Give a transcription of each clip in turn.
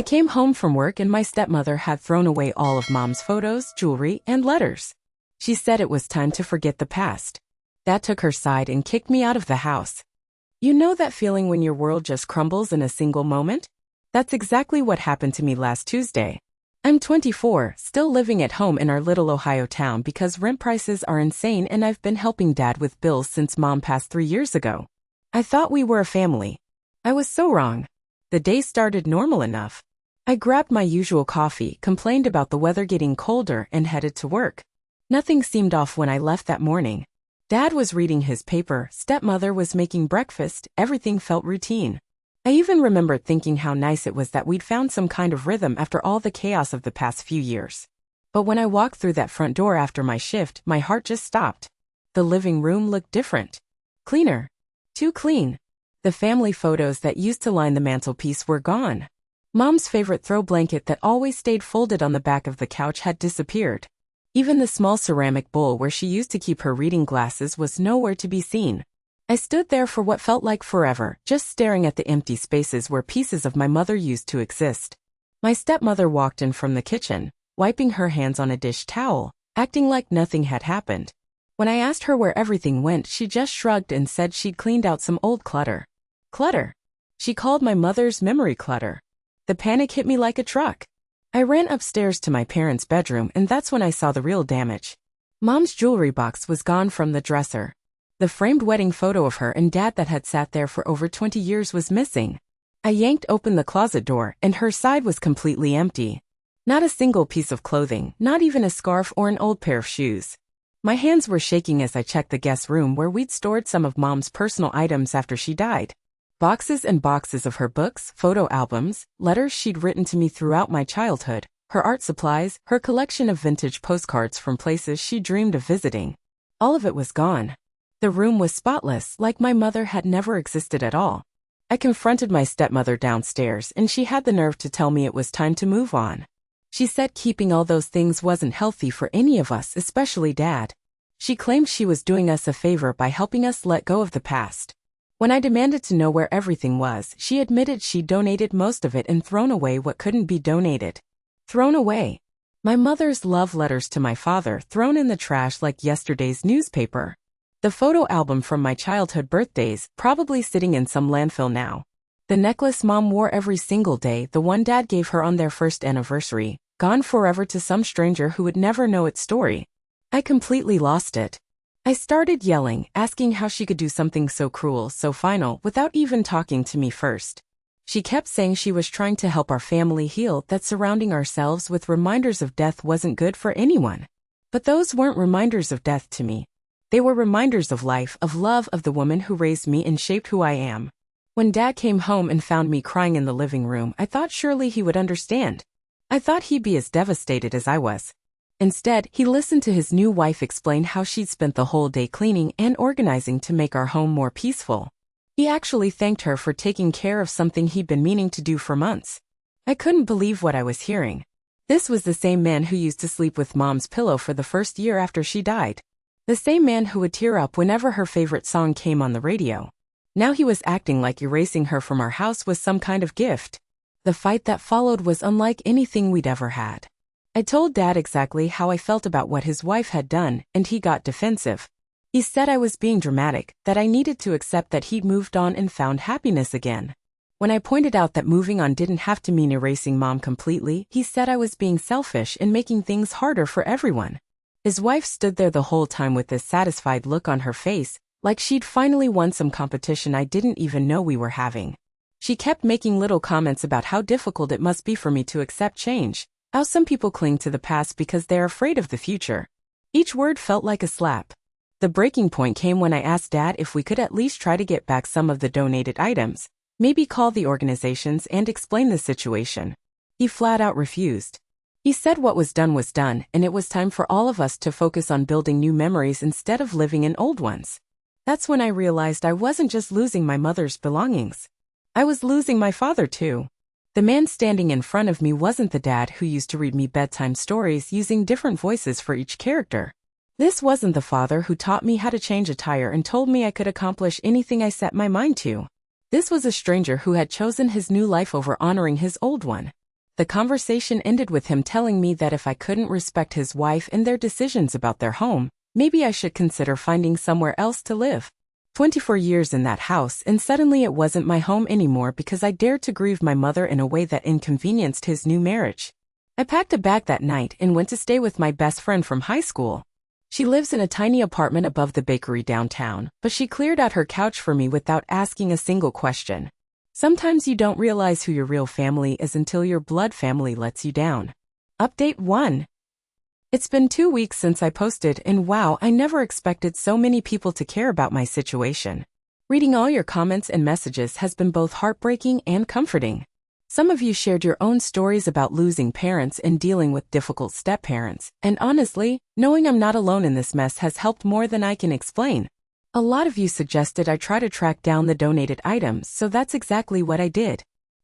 I came home from work and my stepmother had thrown away all of Mom's photos, jewelry, and letters. She said it was time to forget the past. Dad took her side and kicked me out of the house. You know that feeling when your world just crumbles in a single moment? That's exactly what happened to me last Tuesday. I'm 24, still living at home in our little Ohio town because rent prices are insane and I've been helping Dad with bills since Mom passed 3 years ago. I thought we were a family. I was so wrong. The day started normal enough. I grabbed my usual coffee, complained about the weather getting colder, and headed to work. Nothing seemed off when I left that morning. Dad was reading his paper, stepmother was making breakfast, everything felt routine. I even remembered thinking how nice it was that we'd found some kind of rhythm after all the chaos of the past few years. But when I walked through that front door after my shift, my heart just stopped. The living room looked different. Cleaner. Too clean. The family photos that used to line the mantelpiece were gone. Mom's favorite throw blanket that always stayed folded on the back of the couch had disappeared. Even the small ceramic bowl where she used to keep her reading glasses was nowhere to be seen. I stood there for what felt like forever, just staring at the empty spaces where pieces of my mother used to exist. My stepmother walked in from the kitchen, wiping her hands on a dish towel, acting like nothing had happened. When I asked her where everything went, she just shrugged and said she'd cleaned out some old clutter. Clutter. She called my mother's memory clutter. The panic hit me like a truck. I ran upstairs to my parents' bedroom and that's when I saw the real damage. Mom's jewelry box was gone from the dresser. The framed wedding photo of her and Dad that had sat there for over 20 years was missing. I yanked open the closet door and her side was completely empty. Not a single piece of clothing, not even a scarf or an old pair of shoes. My hands were shaking as I checked the guest room where we'd stored some of Mom's personal items after she died. Boxes and boxes of her books, photo albums, letters she'd written to me throughout my childhood, her art supplies, her collection of vintage postcards from places she dreamed of visiting. All of it was gone. The room was spotless, like my mother had never existed at all. I confronted my stepmother downstairs and she had the nerve to tell me it was time to move on. She said keeping all those things wasn't healthy for any of us, especially Dad. She claimed she was doing us a favor by helping us let go of the past. When I demanded to know where everything was, she admitted she'd donated most of it and thrown away what couldn't be donated. Thrown away. My mother's love letters to my father thrown in the trash like yesterday's newspaper. The photo album from my childhood birthdays, probably sitting in some landfill now. The necklace Mom wore every single day, the one Dad gave her on their first anniversary, gone forever to some stranger who would never know its story. I completely lost it. I started yelling, asking how she could do something so cruel, so final, without even talking to me first. She kept saying she was trying to help our family heal, that surrounding ourselves with reminders of death wasn't good for anyone. But those weren't reminders of death to me. They were reminders of life, of love, of the woman who raised me and shaped who I am. When Dad came home and found me crying in the living room, I thought surely he would understand. I thought he'd be as devastated as I was. Instead, he listened to his new wife explain how she'd spent the whole day cleaning and organizing to make our home more peaceful. He actually thanked her for taking care of something he'd been meaning to do for months. I couldn't believe what I was hearing. This was the same man who used to sleep with Mom's pillow for the first year after she died. The same man who would tear up whenever her favorite song came on the radio. Now he was acting like erasing her from our house was some kind of gift. The fight that followed was unlike anything we'd ever had. I told Dad exactly how I felt about what his wife had done, and he got defensive. He said I was being dramatic, that I needed to accept that he'd moved on and found happiness again. When I pointed out that moving on didn't have to mean erasing Mom completely, he said I was being selfish and making things harder for everyone. His wife stood there the whole time with this satisfied look on her face, like she'd finally won some competition I didn't even know we were having. She kept making little comments about how difficult it must be for me to accept change, how some people cling to the past because they're afraid of the future. Each word felt like a slap. The breaking point came when I asked Dad if we could at least try to get back some of the donated items, maybe call the organizations and explain the situation. He flat out refused. He said what was done, and it was time for all of us to focus on building new memories instead of living in old ones. That's when I realized I wasn't just losing my mother's belongings. I was losing my father too. The man standing in front of me wasn't the Dad who used to read me bedtime stories using different voices for each character. This wasn't the father who taught me how to change a tire and told me I could accomplish anything I set my mind to. This was a stranger who had chosen his new life over honoring his old one. The conversation ended with him telling me that if I couldn't respect his wife and their decisions about their home, maybe I should consider finding somewhere else to live. 24 years in that house, and suddenly it wasn't my home anymore because I dared to grieve my mother in a way that inconvenienced his new marriage. I packed a bag that night and went to stay with my best friend from high school. She lives in a tiny apartment above the bakery downtown, but she cleared out her couch for me without asking a single question. Sometimes you don't realize who your real family is until your blood family lets you down. Update 1. It's been 2 weeks since I posted, and wow, I never expected so many people to care about my situation. Reading all your comments and messages has been both heartbreaking and comforting. Some of you shared your own stories about losing parents and dealing with difficult step-parents, and honestly, knowing I'm not alone in this mess has helped more than I can explain. A lot of you suggested I try to track down the donated items, so that's exactly what I did.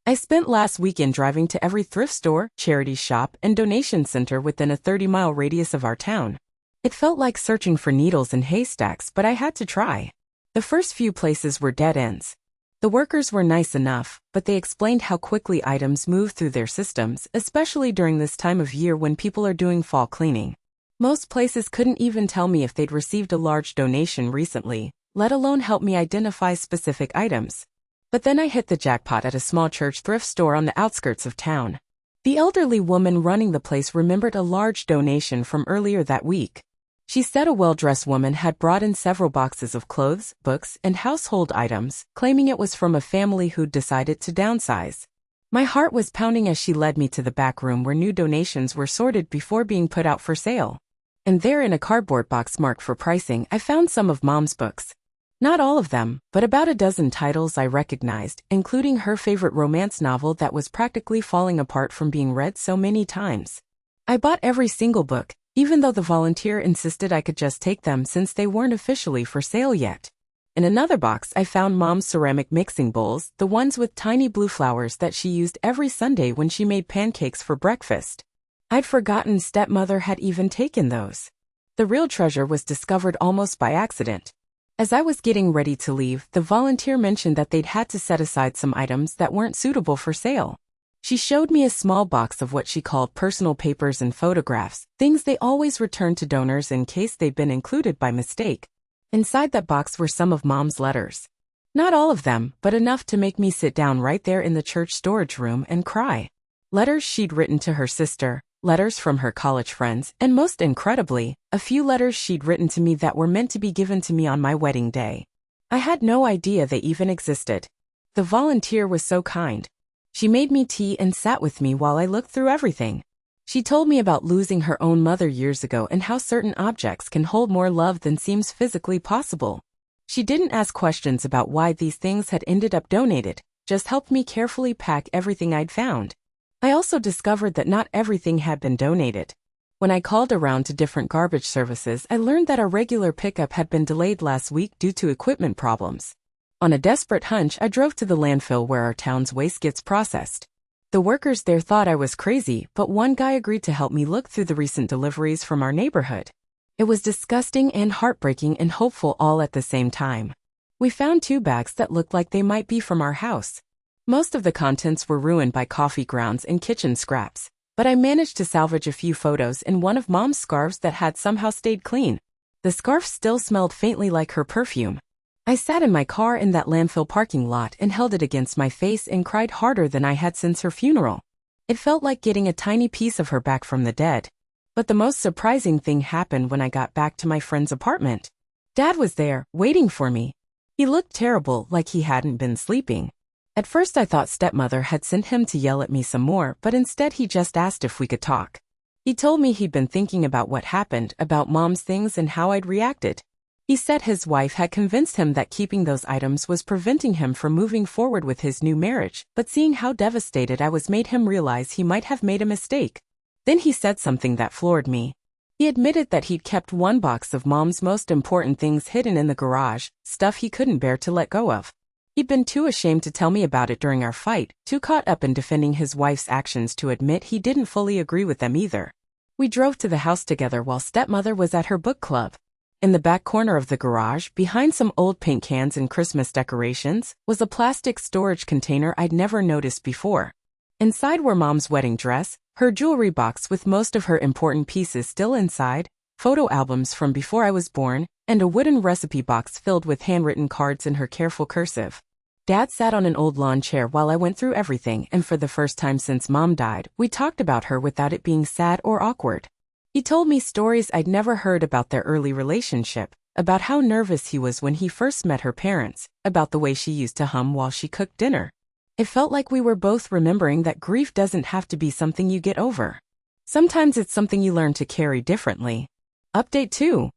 I spent last weekend driving to every thrift store, charity shop, and donation center within a 30-mile radius of our town. It felt like searching for needles in haystacks, but I had to try. The first few places were dead ends. The workers were nice enough, but they explained how quickly items move through their systems, especially during this time of year when people are doing fall cleaning. Most places couldn't even tell me if they'd received a large donation recently, let alone help me identify specific items. But then I hit the jackpot at a small church thrift store on the outskirts of town. The elderly woman running the place remembered a large donation from earlier that week. She said a well-dressed woman had brought in several boxes of clothes, books, and household items, claiming it was from a family who'd decided to downsize. My heart was pounding as she led me to the back room where new donations were sorted before being put out for sale. And there in a cardboard box marked for pricing, I found some of Mom's books. Not all of them, but about a dozen titles I recognized, including her favorite romance novel that was practically falling apart from being read so many times. I bought every single book, even though the volunteer insisted I could just take them since they weren't officially for sale yet. In another box, I found Mom's ceramic mixing bowls, the ones with tiny blue flowers that she used every Sunday when she made pancakes for breakfast. I'd forgotten Stepmother had even taken those. The real treasure was discovered almost by accident. As I was getting ready to leave, the volunteer mentioned that they'd had to set aside some items that weren't suitable for sale. She showed me a small box of what she called personal papers and photographs, things they always returned to donors in case they'd been included by mistake. Inside that box were some of Mom's letters. Not all of them, but enough to make me sit down right there in the church storage room and cry. Letters she'd written to her sister, letters from her college friends, and most incredibly, a few letters she'd written to me that were meant to be given to me on my wedding day. I had no idea they even existed. The volunteer was so kind. She made me tea and sat with me while I looked through everything. She told me about losing her own mother years ago and how certain objects can hold more love than seems physically possible. She didn't ask questions about why these things had ended up donated, just helped me carefully pack everything I'd found. I also discovered that not everything had been donated. When I called around to different garbage services, I learned that our regular pickup had been delayed last week due to equipment problems. On a desperate hunch, I drove to the landfill where our town's waste gets processed. The workers there thought I was crazy, but one guy agreed to help me look through the recent deliveries from our neighborhood. It was disgusting and heartbreaking and hopeful all at the same time. We found 2 bags that looked like they might be from our house. Most of the contents were ruined by coffee grounds and kitchen scraps, but I managed to salvage a few photos and one of Mom's scarves that had somehow stayed clean. The scarf still smelled faintly like her perfume. I sat in my car in that landfill parking lot and held it against my face and cried harder than I had since her funeral. It felt like getting a tiny piece of her back from the dead. But the most surprising thing happened when I got back to my friend's apartment. Dad was there, waiting for me. He looked terrible, like he hadn't been sleeping. At first I thought Stepmother had sent him to yell at me some more, but instead he just asked if we could talk. He told me he'd been thinking about what happened, about Mom's things and how I'd reacted. He said his wife had convinced him that keeping those items was preventing him from moving forward with his new marriage, but seeing how devastated I was made him realize he might have made a mistake. Then he said something that floored me. He admitted that he'd kept one box of Mom's most important things hidden in the garage, stuff he couldn't bear to let go of. He'd been too ashamed to tell me about it during our fight, too caught up in defending his wife's actions to admit he didn't fully agree with them either. We drove to the house together while Stepmother was at her book club. In the back corner of the garage, behind some old paint cans and Christmas decorations, was a plastic storage container I'd never noticed before. Inside were mom's wedding dress, her jewelry box with most of her important pieces still inside, photo albums from before I was born, and a wooden recipe box filled with handwritten cards in her careful cursive. Dad sat on an old lawn chair while I went through everything, and for the first time since Mom died, we talked about her without it being sad or awkward. He told me stories I'd never heard about their early relationship, about how nervous he was when he first met her parents, about the way she used to hum while she cooked dinner. It felt like we were both remembering that grief doesn't have to be something you get over. Sometimes it's something you learn to carry differently. Update 2.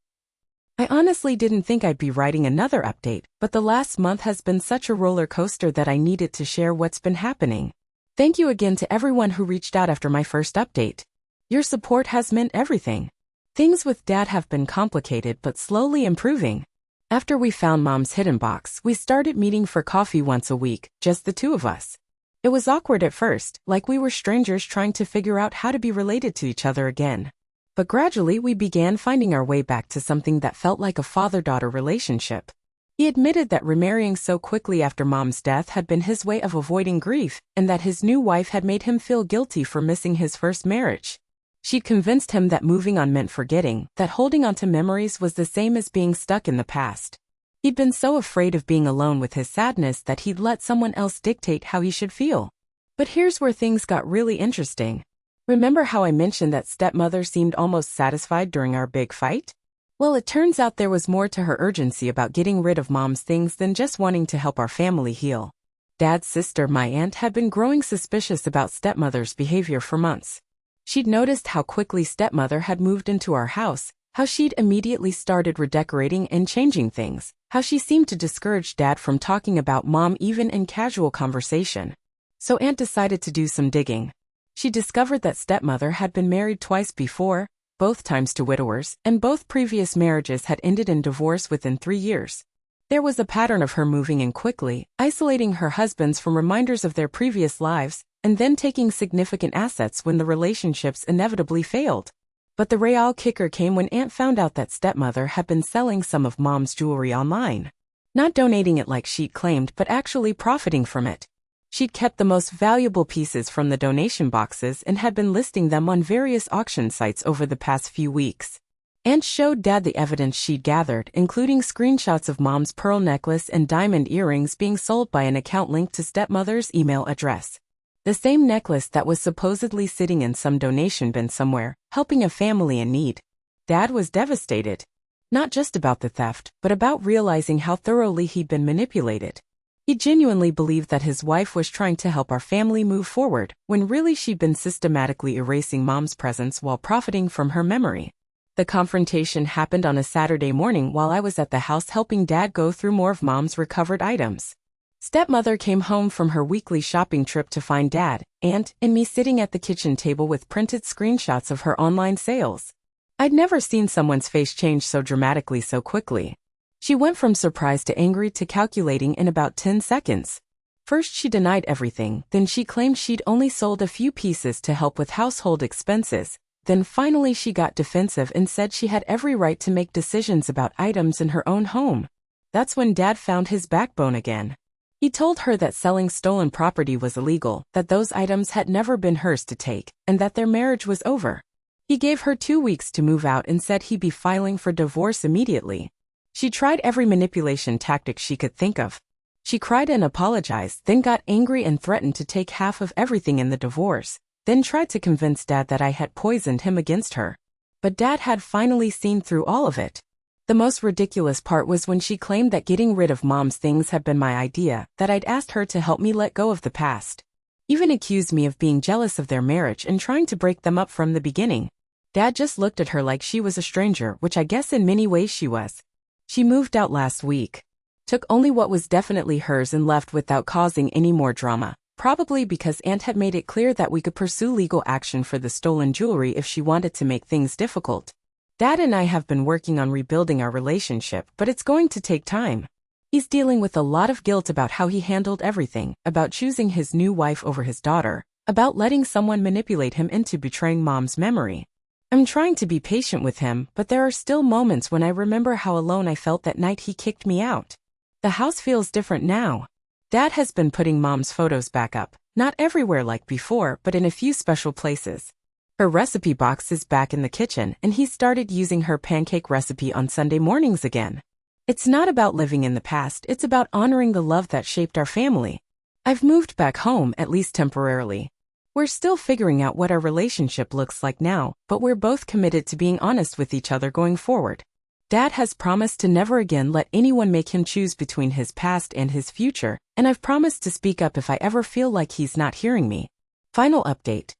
I honestly didn't think I'd be writing another update, but the last month has been such a roller coaster that I needed to share what's been happening. Thank you again to everyone who reached out after my first update. Your support has meant everything. Things with Dad have been complicated but slowly improving. After we found Mom's hidden box, we started meeting for coffee once a week, just the two of us. It was awkward at first, like we were strangers trying to figure out how to be related to each other again. But gradually we began finding our way back to something that felt like a father-daughter relationship. He admitted that remarrying so quickly after Mom's death had been his way of avoiding grief, and that his new wife had made him feel guilty for missing his first marriage. She'd convinced him that moving on meant forgetting, that holding on to memories was the same as being stuck in the past. He'd been so afraid of being alone with his sadness that he'd let someone else dictate how he should feel. But here's where things got really interesting. Remember how I mentioned that Stepmother seemed almost satisfied during our big fight? Well, it turns out there was more to her urgency about getting rid of Mom's things than just wanting to help our family heal. Dad's sister, my aunt, had been growing suspicious about Stepmother's behavior for months. She'd noticed how quickly Stepmother had moved into our house, how she'd immediately started redecorating and changing things, how she seemed to discourage Dad from talking about Mom even in casual conversation. So Aunt decided to do some digging. She discovered that Stepmother had been married twice before, both times to widowers, and both previous marriages had ended in divorce within 3 years. There was a pattern of her moving in quickly, isolating her husbands from reminders of their previous lives, and then taking significant assets when the relationships inevitably failed. But the real kicker came when Aunt found out that Stepmother had been selling some of Mom's jewelry online. Not donating it like she'd claimed, but actually profiting from it. She'd kept the most valuable pieces from the donation boxes and had been listing them on various auction sites over the past few weeks. Aunt showed Dad the evidence she'd gathered, including screenshots of Mom's pearl necklace and diamond earrings being sold by an account linked to Stepmother's email address. The same necklace that was supposedly sitting in some donation bin somewhere, helping a family in need. Dad was devastated. Not just about the theft, but about realizing how thoroughly he'd been manipulated. He genuinely believed that his wife was trying to help our family move forward, when really she'd been systematically erasing Mom's presence while profiting from her memory. The confrontation happened on a Saturday morning while I was at the house helping Dad go through more of Mom's recovered items. Stepmother came home from her weekly shopping trip to find Dad, Aunt, and me sitting at the kitchen table with printed screenshots of her online sales. I'd never seen someone's face change so dramatically so quickly. She went from surprised to angry to calculating in about 10 seconds. First she denied everything, then she claimed she'd only sold a few pieces to help with household expenses, then finally she got defensive and said she had every right to make decisions about items in her own home. That's when Dad found his backbone again. He told her that selling stolen property was illegal, that those items had never been hers to take, and that their marriage was over. He gave her 2 weeks to move out and said he'd be filing for divorce immediately. She tried every manipulation tactic she could think of. She cried and apologized, then got angry and threatened to take half of everything in the divorce, then tried to convince Dad that I had poisoned him against her. But Dad had finally seen through all of it. The most ridiculous part was when she claimed that getting rid of Mom's things had been my idea, that I'd asked her to help me let go of the past. Even accused me of being jealous of their marriage and trying to break them up from the beginning. Dad just looked at her like she was a stranger, which I guess in many ways she was. She moved out last week. Took only what was definitely hers and left without causing any more drama, probably because Aunt had made it clear that we could pursue legal action for the stolen jewelry if she wanted to make things difficult. Dad and I have been working on rebuilding our relationship, but it's going to take time. He's dealing with a lot of guilt about how he handled everything, about choosing his new wife over his daughter, about letting someone manipulate him into betraying Mom's memory. I'm trying to be patient with him, but there are still moments when I remember how alone I felt that night he kicked me out. The house feels different now. Dad has been putting Mom's photos back up, Not everywhere like before, but in a few special places. Her recipe box is back in the kitchen, and he started using her pancake recipe on Sunday mornings again. It's not about living in the past, it's about honoring the love that shaped our family. I've moved back home, at least temporarily. We're still figuring out what our relationship looks like now, but we're both committed to being honest with each other going forward. Dad has promised to never again let anyone make him choose between his past and his future, and I've promised to speak up if I ever feel like he's not hearing me. Final update.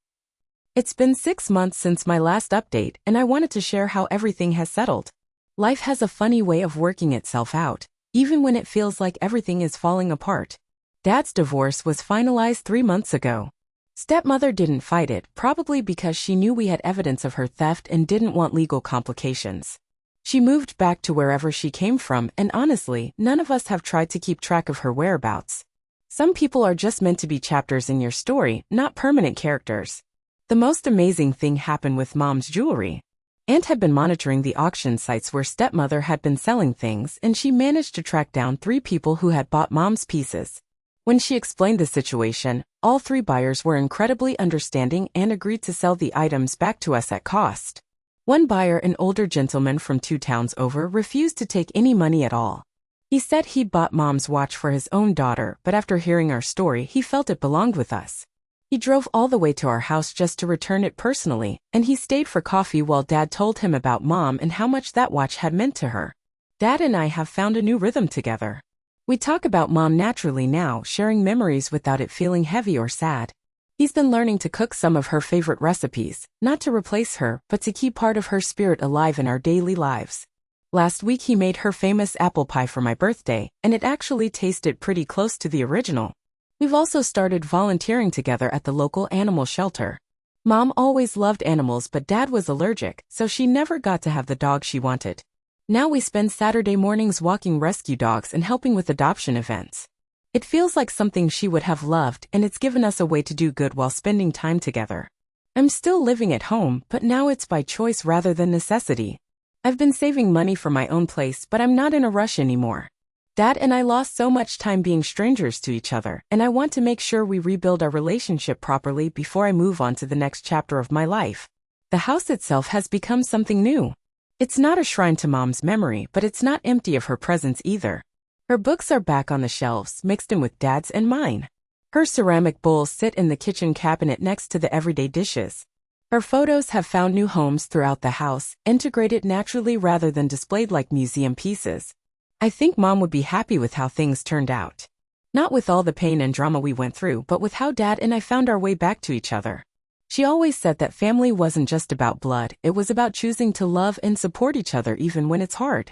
It's been 6 months since my last update, and I wanted to share how everything has settled. Life has a funny way of working itself out, even when it feels like everything is falling apart. Dad's divorce was finalized 3 months ago. Stepmother didn't fight it, probably because she knew we had evidence of her theft and didn't want legal complications. She moved back to wherever she came from, and honestly, none of us have tried to keep track of her whereabouts. Some people are just meant to be chapters in your story, not permanent characters. The most amazing thing happened with Mom's jewelry. Aunt had been monitoring the auction sites where Stepmother had been selling things, and she managed to track down 3 people who had bought Mom's pieces. When she explained the situation, all 3 buyers were incredibly understanding and agreed to sell the items back to us at cost. One buyer, an older gentleman from 2 towns over, refused to take any money at all. He said he'd bought Mom's watch for his own daughter, but after hearing our story, he felt it belonged with us. He drove all the way to our house just to return it personally, and he stayed for coffee while Dad told him about Mom and how much that watch had meant to her. Dad and I have found a new rhythm together. We talk about Mom naturally now, sharing memories without it feeling heavy or sad. He's been learning to cook some of her favorite recipes, not to replace her, but to keep part of her spirit alive in our daily lives. Last week he made her famous apple pie for my birthday, and it actually tasted pretty close to the original. We've also started volunteering together at the local animal shelter. Mom always loved animals, but Dad was allergic, so she never got to have the dog she wanted. Now we spend Saturday mornings walking rescue dogs and helping with adoption events. It feels like something she would have loved, and it's given us a way to do good while spending time together. I'm still living at home, but now it's by choice rather than necessity. I've been saving money for my own place, but I'm not in a rush anymore. Dad and I lost so much time being strangers to each other, and I want to make sure we rebuild our relationship properly before I move on to the next chapter of my life. The house itself has become something new. It's not a shrine to Mom's memory, but it's not empty of her presence either. Her books are back on the shelves, mixed in with Dad's and mine. Her ceramic bowls sit in the kitchen cabinet next to the everyday dishes. Her photos have found new homes throughout the house, integrated naturally rather than displayed like museum pieces. I think Mom would be happy with how things turned out. Not with all the pain and drama we went through, but with how Dad and I found our way back to each other. She always said that family wasn't just about blood, it was about choosing to love and support each other even when it's hard.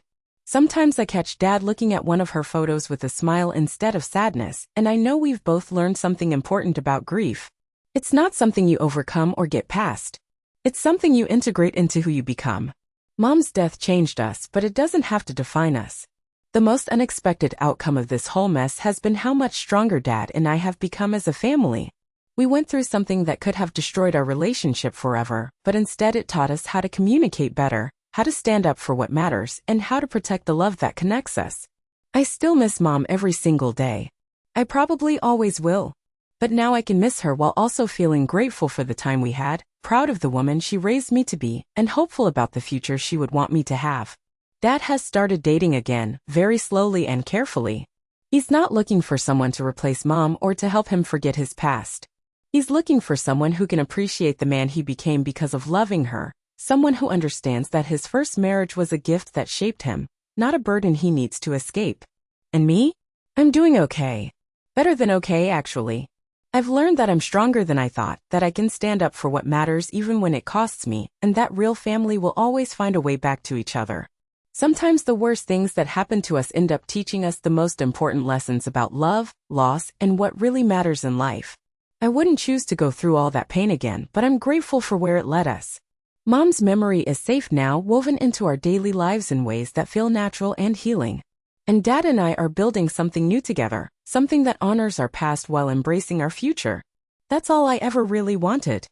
Sometimes I catch Dad looking at one of her photos with a smile instead of sadness, and I know we've both learned something important about grief. It's not something you overcome or get past. It's something you integrate into who you become. Mom's death changed us, but it doesn't have to define us. The most unexpected outcome of this whole mess has been how much stronger Dad and I have become as a family. We went through something that could have destroyed our relationship forever, but instead it taught us how to communicate better, how to stand up for what matters, and how to protect the love that connects us. I still miss Mom every single day. I probably always will. But now I can miss her while also feeling grateful for the time we had, proud of the woman she raised me to be, and hopeful about the future she would want me to have. Dad has started dating again, very slowly and carefully. He's not looking for someone to replace Mom or to help him forget his past. He's looking for someone who can appreciate the man he became because of loving her, someone who understands that his first marriage was a gift that shaped him, not a burden he needs to escape. And me? I'm doing okay. Better than okay, actually. I've learned that I'm stronger than I thought, that I can stand up for what matters even when it costs me, and that real family will always find a way back to each other. Sometimes the worst things that happen to us end up teaching us the most important lessons about love, loss, and what really matters in life. I wouldn't choose to go through all that pain again, but I'm grateful for where it led us. Mom's memory is safe now, woven into our daily lives in ways that feel natural and healing. And Dad and I are building something new together, something that honors our past while embracing our future. That's all I ever really wanted.